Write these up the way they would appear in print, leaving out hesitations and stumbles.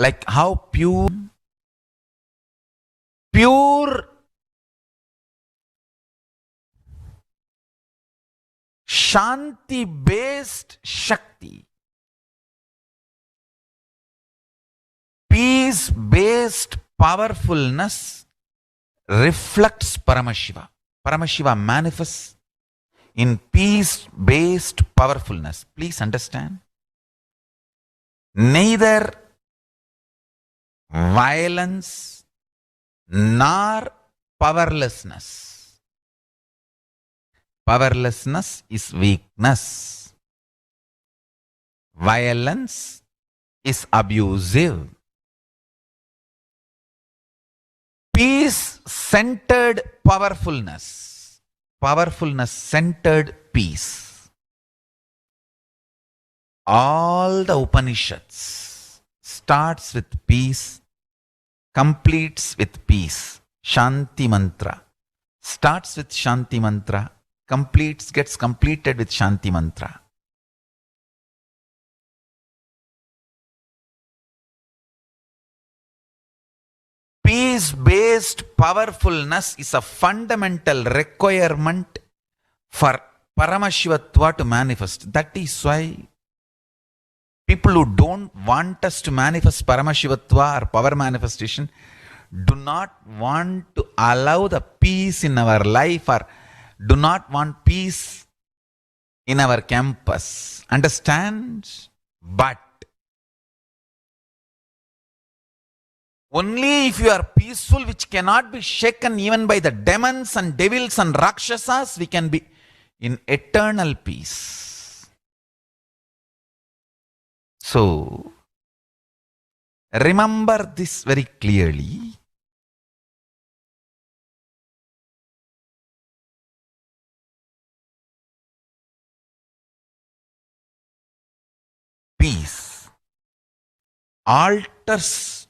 Like how pure Shanti based Shakti, peace based powerfulness reflects Paramashiva. Paramashiva manifests in peace based powerfulness. Please understand. Neither violence nor powerlessness. Powerlessness is weakness. Violence is abusive. Peace-centered powerfulness. Powerfulness-centered peace. All the Upanishads starts with peace, completes with peace. Shanti mantra. Starts with Shanti mantra, gets completed with Shanti mantra. Peace-based powerfulness is a fundamental requirement for Paramashivatva to manifest. That is why people who don't want us to manifest Paramashivatva or power manifestation do not want to allow the peace in our life or do not want peace in our campus. Understand? But only if you are peaceful, which cannot be shaken even by the demons and devils and rakshasas, we can be in eternal peace. So, remember this very clearly. Peace alters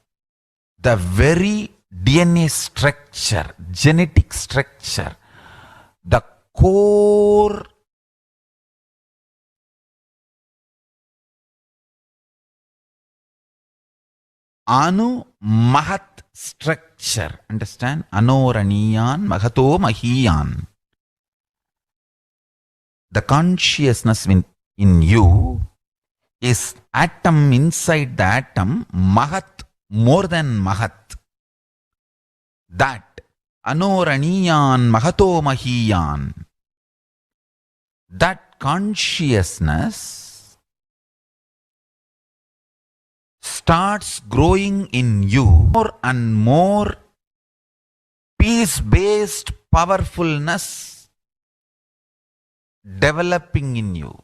the very DNA structure, genetic structure, the core Anu Mahat structure. Understand? Anoraniyan Mahato Mahiyan. The consciousness in you is atom inside the atom, Mahat, more than Mahat. That Anoraniyan Mahato Mahiyan. That consciousness starts growing in you more and more peace-based powerfulness developing in you.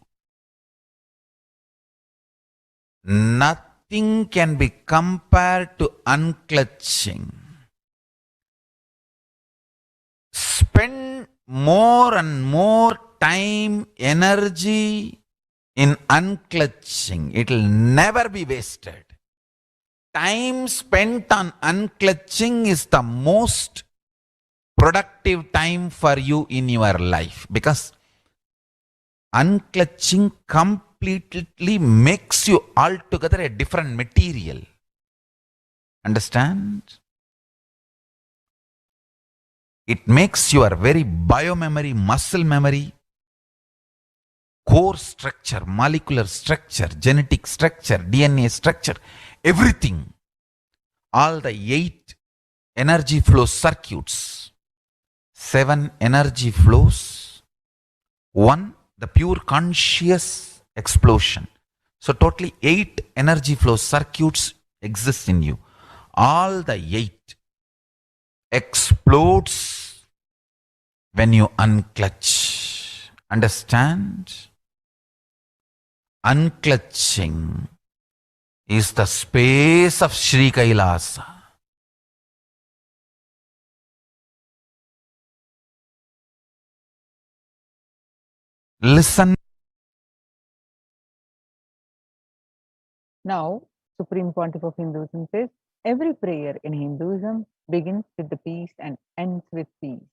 Nothing can be compared to unclutching. Spend more and more time, energy in unclutching. It will never be wasted. Time spent on unclutching is the most productive time for you in your life, because unclutching completely makes you altogether a different material. Understand? It makes your very biomemory, muscle memory, core structure, molecular structure, genetic structure, DNA structure, everything, all the 8 energy flow circuits, 7 energy flows, 1 the pure conscious explosion. So totally 8 energy flow circuits exist in you. All the 8 explodes when you unclutch. Understand? Unclutching is the space of Sri Kailasa. Listen. Now, Supreme Pontiff of Hinduism says, every prayer in Hinduism begins with the peace and ends with peace.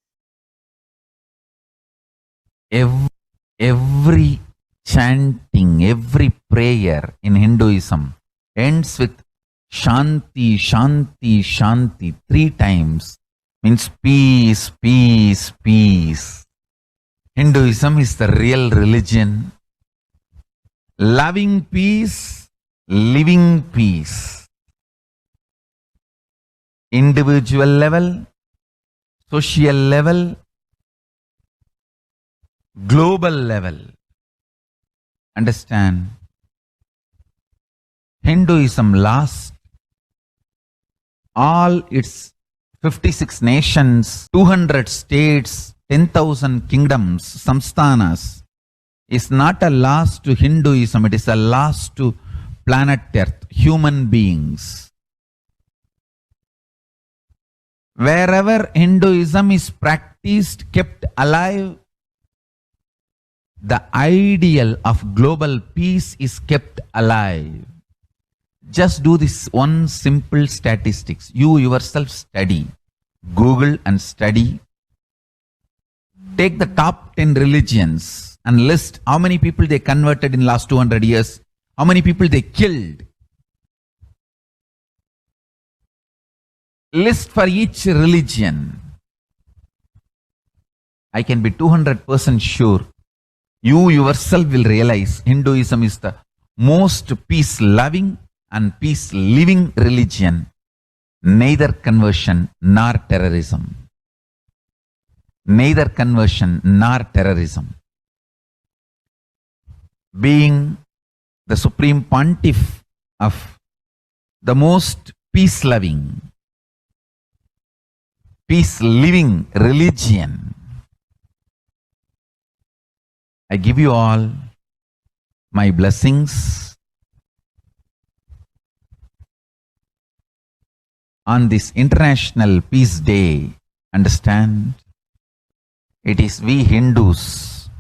Every chanting, every prayer in Hinduism ends with Shanti, Shanti, Shanti, 3 times means peace, peace, peace. Hinduism is the real religion. Loving peace, living peace. Individual level, social level, global level. Understand? Hinduism lasts all its 56 nations, 200 states, 10,000 kingdoms, samsthanas, is not a loss to Hinduism, it is a loss to planet Earth, human beings. Wherever Hinduism is practiced, kept alive, the ideal of global peace is kept alive. Just do this one simple statistics. You yourself study. Google and study. Take the top 10 religions and list how many people they converted in last 200 years, how many people they killed. List for each religion. I can be 200% sure. You yourself will realize Hinduism is the most peace-loving and peace-living religion, neither conversion nor terrorism. Neither conversion nor terrorism. Being the supreme pontiff of the most peace-loving, peace-living religion, I give you all my blessings on this International Peace Day. Understand? It is we Hindus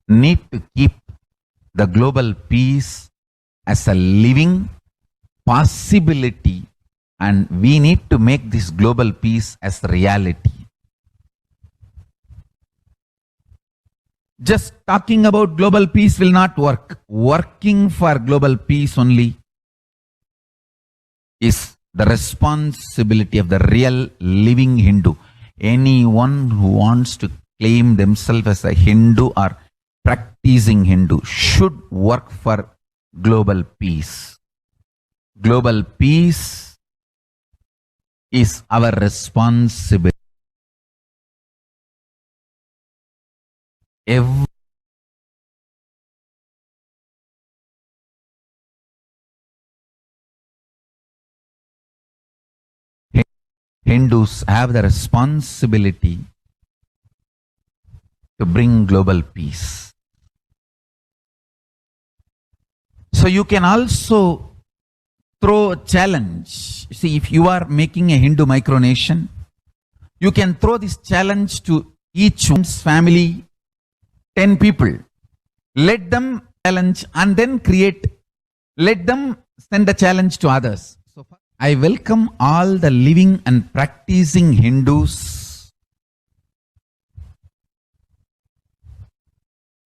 need to keep the global peace as a living possibility, and we need to make this global peace as reality. Just talking about global peace will not work. Working for global peace only is the responsibility of the real living Hindu. Anyone who wants to claim themselves as a Hindu or practicing Hindu should work for global peace. Global peace is our responsibility. Hindus have the responsibility to bring global peace. So you can also throw a challenge. See, if you are making a Hindu micronation, you can throw this challenge to each one's family, 10 people. Let them challenge and then let them send a challenge to others. So I welcome all the living and practicing Hindus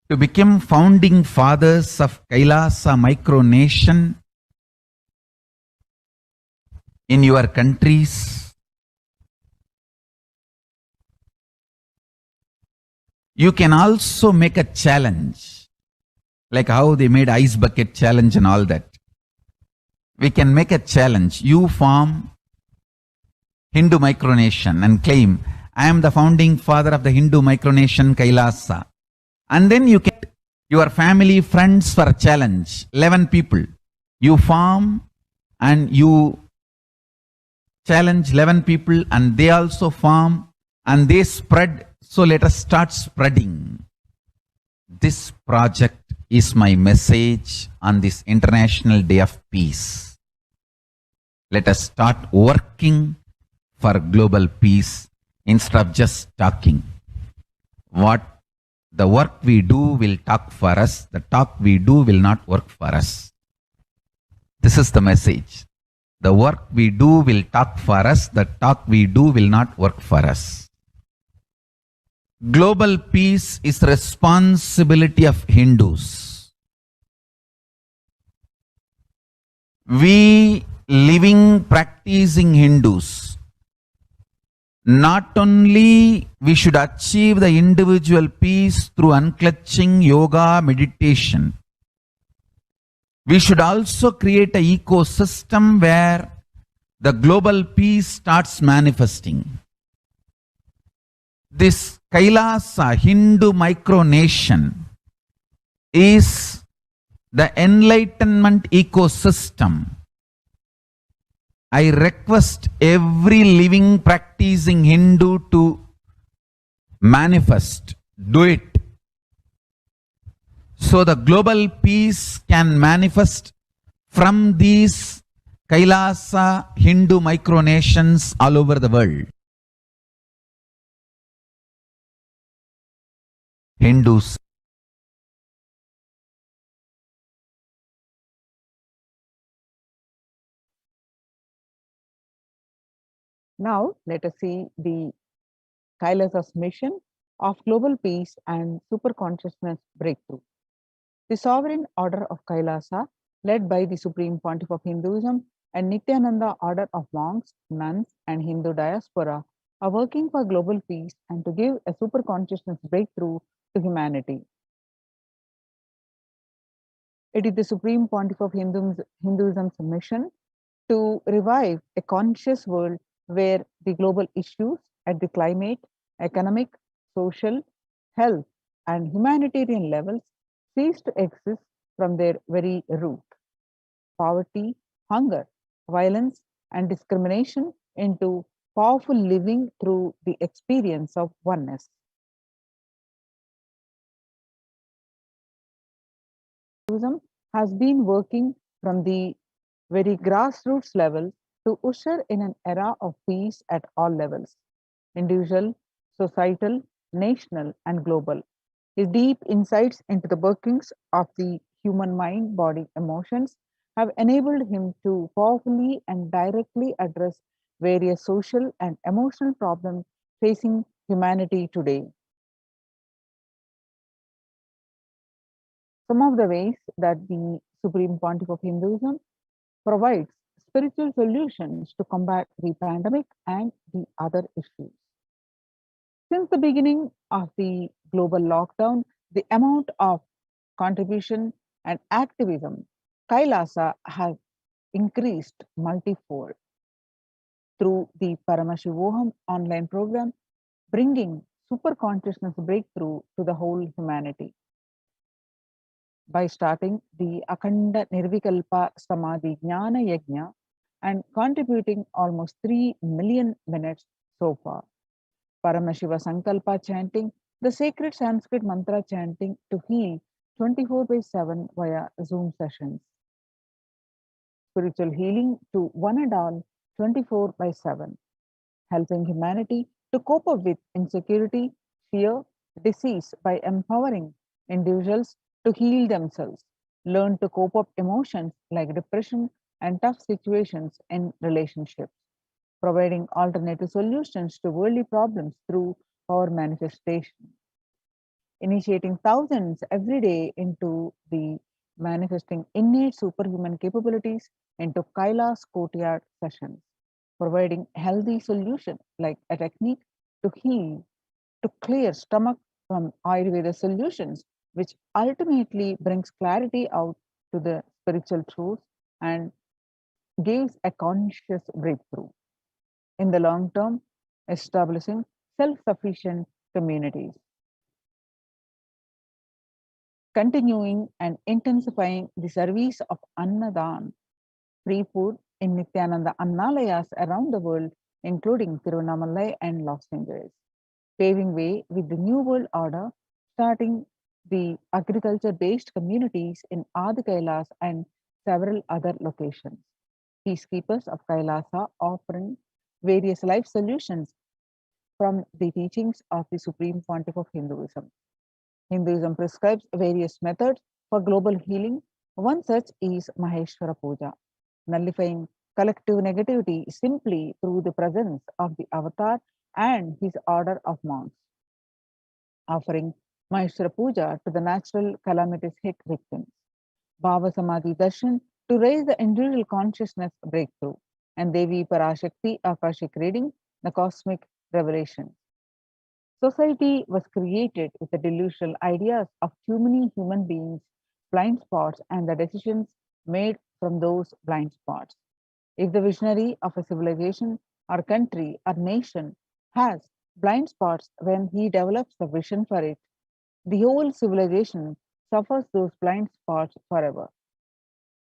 to become founding fathers of Kailasa micronation in your countries. You can also make a challenge, like how they made ice bucket challenge and all that. We can make a challenge. You form Hindu micronation and claim, I am the founding father of the Hindu micronation Kailasa. And then you get your family, friends for a challenge, 11 people. You form and you challenge 11 people and they also form and they spread. So let us start spreading. This project is my message on this International Day of Peace. Let us start working for global peace instead of just talking. The work we do will talk for us. The talk we do will not work for us. This is the message. The work we do will talk for us. The talk we do will not work for us. Global peace is the responsibility of Hindus. we living, practicing Hindus, not only we should achieve the individual peace through unclutching yoga meditation, we should also create an ecosystem where the global peace starts manifesting. This Kailasa Hindu micronation is the enlightenment ecosystem. I request every living, practicing Hindu to manifest, do it. So the global peace can manifest from these Kailasa Hindu micronations all over the world. Hindus. Now, let us see the Kailasa's mission of global peace and superconsciousness breakthrough. The sovereign order of Kailasa, led by the Supreme Pontiff of Hinduism and Nithyananda order of monks, nuns, and Hindu diaspora, are working for global peace and to give a superconsciousness breakthrough to humanity. It is the Supreme Pontiff of Hinduism's mission to revive a conscious world where the global issues at the climate, economic, social, health, and humanitarian levels cease to exist from their very root. Poverty, hunger, violence, and discrimination into powerful living through the experience of oneness. Hinduism has been working from the very grassroots level to usher in an era of peace at all levels, individual, societal, national, and global. His deep insights into the workings of the human mind, body, emotions have enabled him to powerfully and directly address various social and emotional problems facing humanity today. Some of the ways that the Supreme Pontiff of Hinduism provides spiritual solutions to combat the pandemic and the other issues. Since the beginning of the global lockdown, the amount of contribution and activism Kailasa has increased multifold through the Paramashivoham online program, bringing super consciousness breakthrough to the whole humanity. By starting the Akhanda Nirvikalpa Samadhi Jnana Yajna and contributing almost 3 million minutes so far. Paramashiva Sankalpa chanting, the sacred Sanskrit mantra chanting to heal 24/7 via Zoom sessions. Spiritual healing to one and all 24/7, helping humanity to cope up with insecurity, fear, disease by empowering individuals to heal themselves, learn to cope up emotions like depression and tough situations in relationships, providing alternative solutions to worldly problems through power manifestation, initiating thousands every day into the manifesting innate superhuman capabilities into Kaila's courtyard sessions, providing healthy solutions like a technique to heal, to clear stomach from Ayurveda solutions, which ultimately brings clarity out to the spiritual truth and gives a conscious breakthrough. In the long term, establishing self-sufficient communities. Continuing and intensifying the service of Annadan, free food in Nithyananda Annalayas around the world, including Tiruvannamalai and Los Angeles, paving way with the New World Order, starting the agriculture-based communities in Adi Kailas and several other locations. Peacekeepers of Kailasa offering various life solutions from the teachings of the Supreme Pontiff of Hinduism. Hinduism prescribes various methods for global healing. One such is Maheshwara Puja, nullifying collective negativity simply through the presence of the avatar and his order of monks, offering Maheshwara Puja to the natural calamities hit victims. Bhava Samadhi Darshan, to raise the individual consciousness breakthrough, and Devi Parashakti Akashic reading, the cosmic revelation. Society was created with the delusional ideas of too many human beings, blind spots, and the decisions made from those blind spots. If the visionary of a civilization or country or nation has blind spots when he develops the vision for it, the whole civilization suffers those blind spots forever.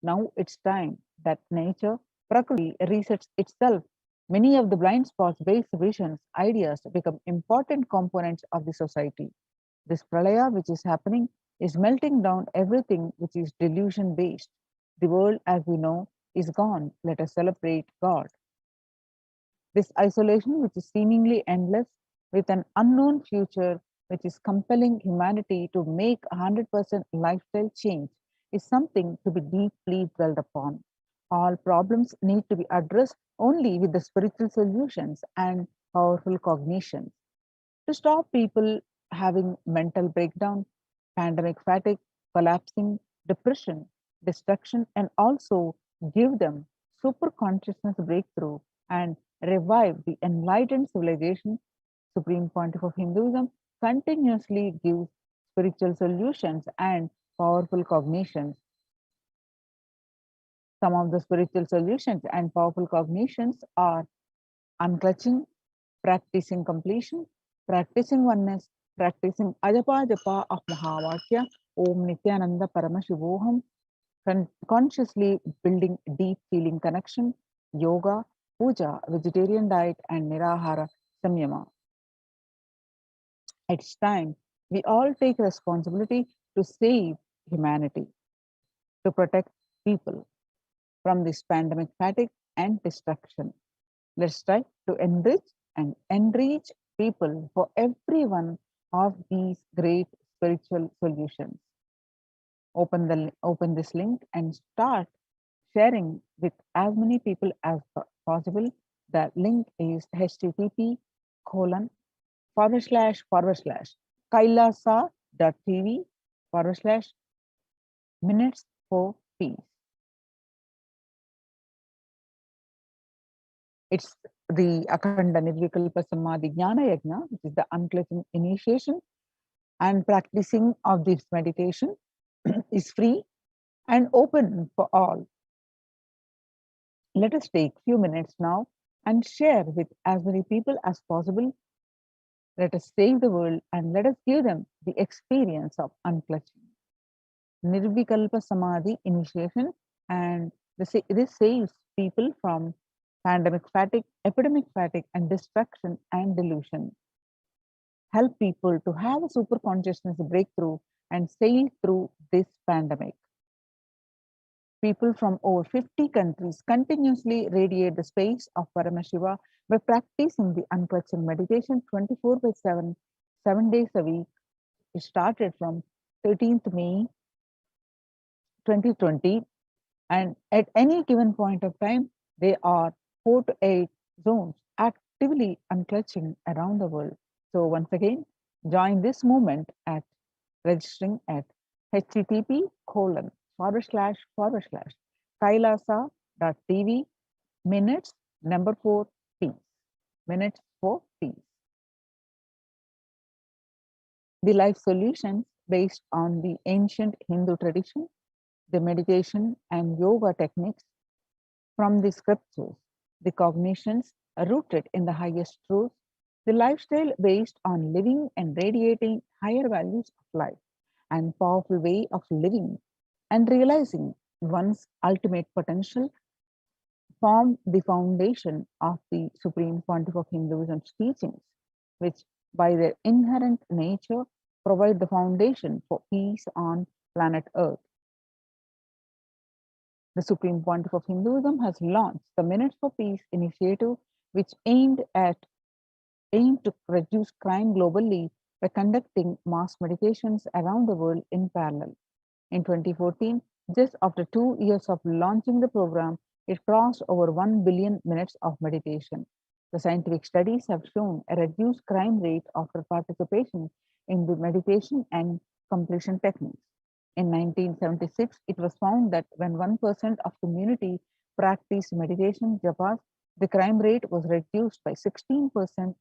Now it's time that nature, Prakriti, resets itself. Many of the blind spots based visions, ideas become important components of the society. This pralaya, which is happening, is melting down everything which is delusion based. The world as we know is gone. Let us celebrate God. This isolation, which is seemingly endless, with an unknown future, which is compelling humanity to make 100% lifestyle change, is something to be deeply dwelled upon. All problems need to be addressed only with the spiritual solutions and powerful cognitions to stop people having mental breakdown, pandemic fatigue, collapsing, depression, destruction, and also give them super consciousness breakthrough and revive the enlightened civilization. Supreme Pontiff of Hinduism continuously gives spiritual solutions and powerful cognitions. Some of the spiritual solutions and powerful cognitions are unclutching, practicing completion, practicing oneness, practicing ajapa japa of Mahavakya, Om Nithyananda Paramashivoham, consciously building deep feeling connection, yoga, puja, vegetarian diet, and nirahara samyama. It's time we all take responsibility to save humanity, to protect people from this pandemic fatigue and destruction. Let's try to enrich people for every one of these great spiritual solutions. Open this link and start sharing with as many people as possible. The link is http colon forward slash kailasa.tv forward slash minutes for peace. It's the Akhanda Nirvikalpa Samadhi Jnana Yajna, which is the unclutching initiation and practicing of this meditation is free and open for all. Let us take few minutes now and share with as many people as possible. Let us save the world and let us give them the experience of unclutching. Nirvikalpa Samadhi initiation, and this saves people from pandemic fatigue, epidemic fatigue, and distraction and delusion. Help people to have a super consciousness breakthrough and sail through this pandemic. People from over 50 countries continuously radiate the space of Paramashiva by practicing the unclutching meditation 24 by 7, 7 days a week. It started from 13th May 2020, and at any given point of time, there are 4 to 8 zones actively unclutching around the world. So once again, join this movement at registering at http colon forward slash kailasa.tv minutes number 4 peace. Minutes for peace. The life solutions based on the ancient Hindu tradition, the meditation and yoga techniques from the scriptures, the cognitions rooted in the highest truths, the lifestyle based on living and radiating higher values of life and powerful way of living and realizing one's ultimate potential form the foundation of the Supreme Pontiff of Hinduism's teachings, which by their inherent nature provide the foundation for peace on planet Earth. The Supreme Pontiff of Hinduism has launched the Minutes for Peace initiative, which aimed to reduce crime globally by conducting mass meditations around the world in parallel. In 2014, just after 2 years of launching the program, it crossed over 1 billion minutes of meditation. The scientific studies have shown a reduced crime rate after participation in the meditation and completion techniques. In 1976, it was found that when 1% of community practiced meditation japas, the crime rate was reduced by 16%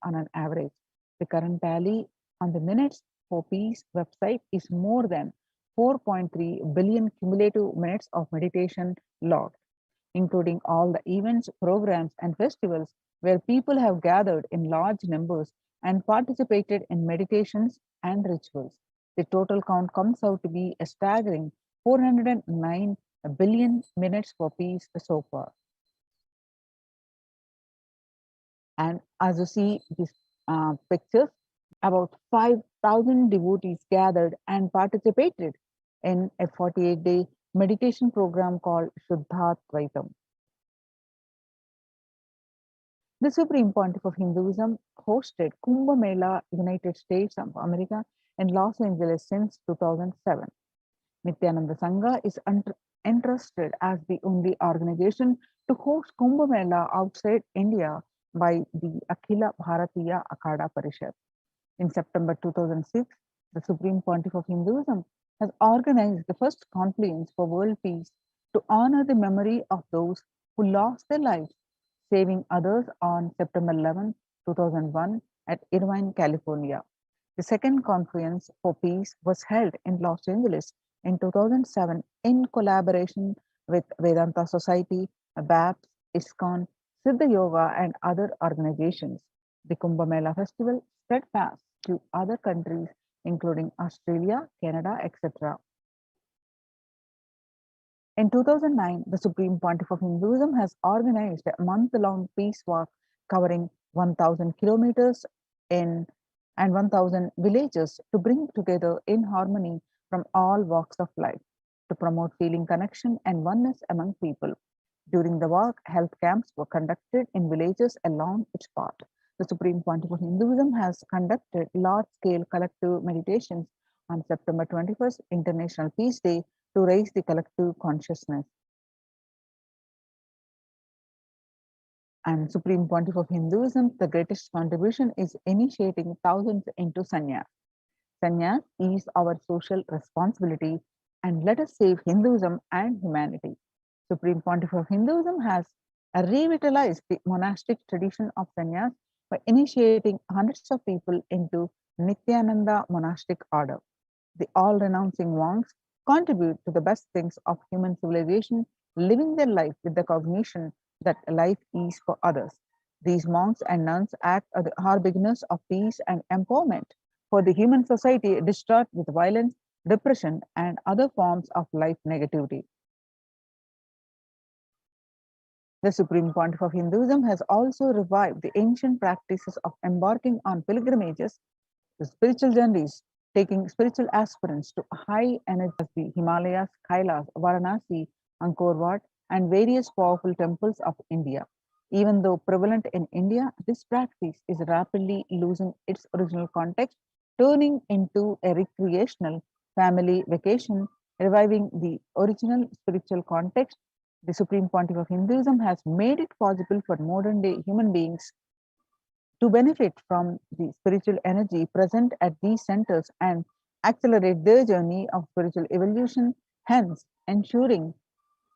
on an average. The current tally on the Minutes for Peace website is more than 4.3 billion cumulative minutes of meditation logged, including all the events, programs, and festivals where people have gathered in large numbers and participated in meditations and rituals. The total count comes out to be a staggering 409 billion minutes for peace so far. And as you see these pictures, about 5,000 devotees gathered and participated in a 48-day meditation program called Shuddhatvaitam. The Supreme Pontiff of Hinduism hosted Kumbh Mela, United States of America, in Los Angeles since 2007. Nithyananda Sangha is entrusted as the only organization to host Kumbh Mela outside India by the Akhila Bharatiya Akhada Parishad. In September 2006, the Supreme Pontiff of Hinduism has organized the first confluence for world peace to honor the memory of those who lost their lives saving others on September 11, 2001 at Irvine, California. The second conference for peace was held in Los Angeles in 2007 in collaboration with Vedanta Society, BAPS, ISKCON, Siddha Yoga, and other organizations. The Kumbh Mela festival spread fast to other countries, including Australia, Canada, etc. In 2009, the Supreme Pontiff of Hinduism has organized a month-long peace walk covering 1,000 kilometers in and 1,000 villages to bring together in harmony from all walks of life to promote feeling connection and oneness among people. During the walk, health camps were conducted in villages along its path. The Supreme Pontiff of Hinduism has conducted large-scale collective meditations on September 21st, International Peace Day, to raise the collective consciousness. And Supreme Pontiff of Hinduism, the greatest contribution is initiating thousands into sannyas. Sannyas is our social responsibility, and let us save Hinduism and humanity. Supreme Pontiff of Hinduism has revitalized the monastic tradition of sannyas by initiating hundreds of people into Nithyananda monastic order. The all-renouncing monks contribute to the best things of human civilization, living their life with the cognition that life is for others. These monks and nuns act as the harbingers of peace and empowerment for the human society distraught with violence, depression, and other forms of life negativity. The Supreme Pontiff of Hinduism has also revived the ancient practices of embarking on pilgrimages, the spiritual journeys, taking spiritual aspirants to high energy as the Himalayas, Kailas, Varanasi, Angkor Wat, and various powerful temples of India. Even though prevalent in India, this practice is rapidly losing its original context, turning into a recreational family vacation, reviving the original spiritual context. The Supreme Pontiff of Hinduism has made it possible for modern day human beings to benefit from the spiritual energy present at these centers and accelerate their journey of spiritual evolution, hence ensuring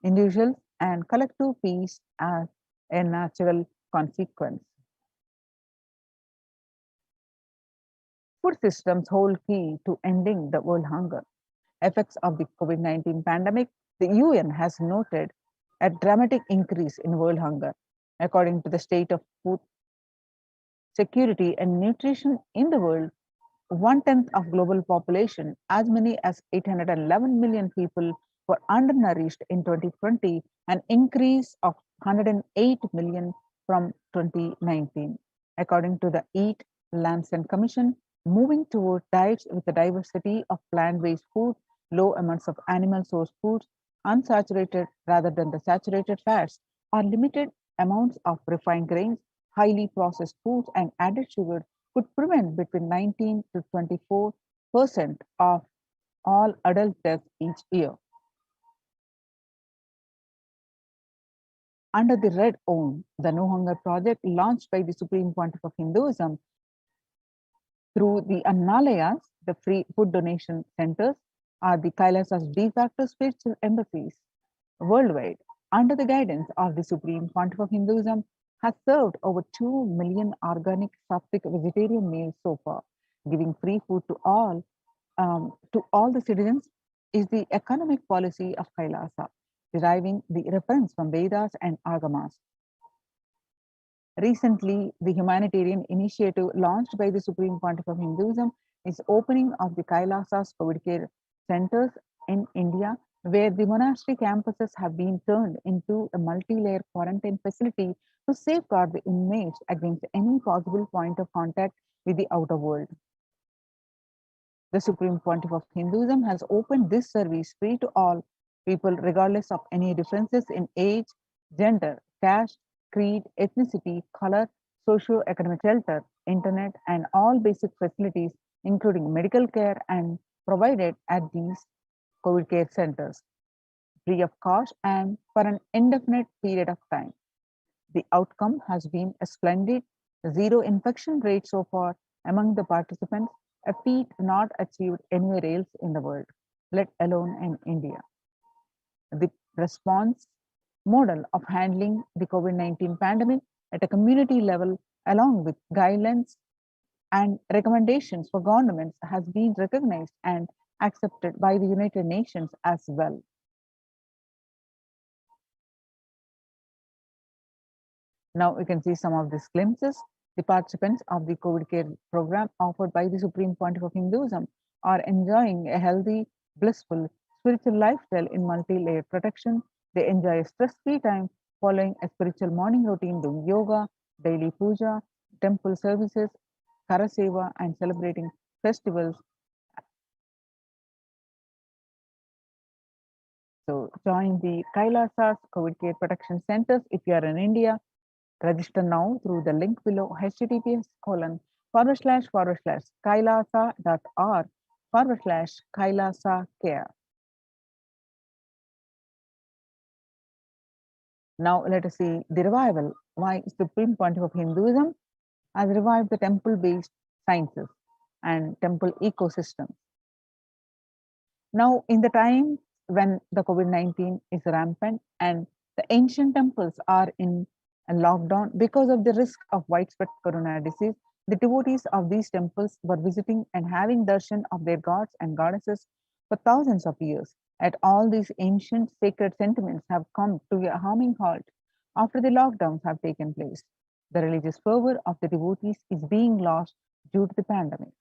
individual and collective peace as a natural consequence. Food systems hold key to ending the world hunger. Effects of the COVID-19 pandemic, the UN has noted a dramatic increase in world hunger. According to the State of Food Security and Nutrition in the world, 1/10 of global population, as many as 811 million people, were undernourished in 2020, an increase of 108 million from 2019. According to the Eat, Lancet Commission, moving toward diets with a diversity of plant-based food, low amounts of animal source foods, unsaturated rather than the saturated fats, or limited amounts of refined grains, highly processed foods, and added sugar could prevent between 19 to 24% of all adult deaths each year. Under the Red Om, the No Hunger Project launched by the Supreme Pontiff of Hinduism through the Annalayas, the free food donation centers, are the Kailasa's de facto spiritual embassies worldwide. Under the guidance of the Supreme Pontiff of Hinduism, has served over 2 million organic, sattvic vegetarian meals so far, giving free food to all the citizens is the economic policy of Kailasa, deriving the reference from Vedas and Agamas. Recently, the humanitarian initiative launched by the Supreme Pontiff of Hinduism is opening of the Kailasa's COVID care centers in India, where the monastery campuses have been turned into a multi-layer quarantine facility to safeguard the inmates against any possible point of contact with the outer world. The Supreme Pontiff of Hinduism has opened this service free to all people, regardless of any differences in age, gender, caste, creed, ethnicity, color, socio-economic shelter, internet, and all basic facilities, including medical care, and provided at these COVID care centers, free of cost and for an indefinite period of time. The outcome has been a splendid zero infection rate so far among the participants, a feat not achieved anywhere else in the world, let alone in India. The response model of handling the COVID-19 pandemic at a community level, along with guidelines and recommendations for governments, has been recognized and accepted by the United Nations as well. Now you can see some of these glimpses. The participants of the COVID care program offered by the Supreme Pontiff of Hinduism are enjoying a healthy, blissful, spiritual lifestyle in multi-layered protection. They enjoy a stress-free time following a spiritual morning routine, doing yoga, daily puja, temple services, karaseva, and celebrating festivals. So join the Kailasa's COVID care protection centers if you are in India. Register now through the link below https://kailasa.org/kailasa care. Now let us see the revival. Why Supreme Pontiff of Hinduism has revived the temple-based sciences and temple ecosystem. Now, in the time when the COVID-19 is rampant and the ancient temples are in a lockdown because of the risk of widespread corona disease, the devotees of these temples were visiting and having darshan of their gods and goddesses for thousands of years. At all these ancient sacred sentiments have come to a harming halt after the lockdowns have taken place. The religious fervor of the devotees is being lost due to the pandemic.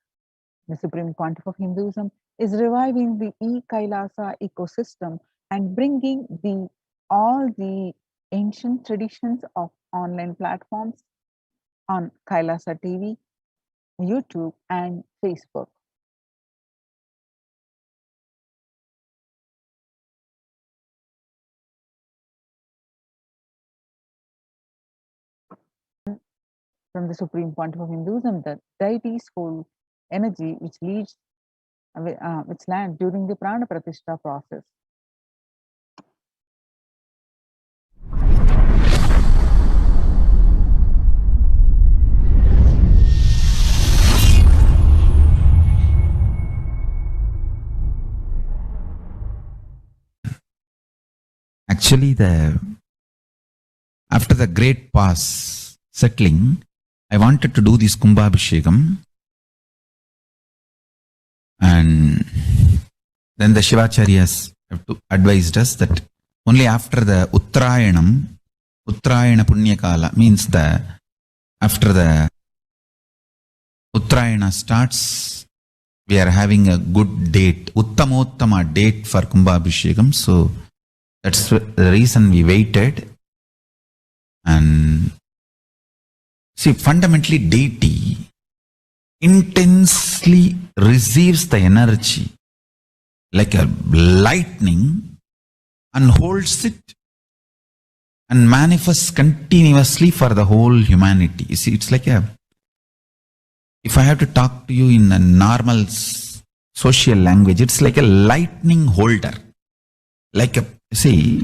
The Supreme Pontiff of Hinduism is reviving the e-Kailasa ecosystem and bringing all the ancient traditions of online platforms on Kailasa TV, YouTube, and Facebook. From the Supreme Pontiff of Hinduism, the deities hold energy which lands during the Prana Pratishtha process. Actually, after the great pause settling, I wanted to do this Kumbhabhishekam, and then the Shivacharyas have advised us that only after the Uttarayana Punyakala, means after the Uttarayana starts, we are having a good date, Uttamottama date for Kumbhabhishekam. So that's the reason we waited. And see, fundamentally, deity intensely receives the energy like a lightning and holds it and manifests continuously for the whole humanity. You see, it's like if I have to talk to you in a normal social language, it's like a lightning holder. Like see,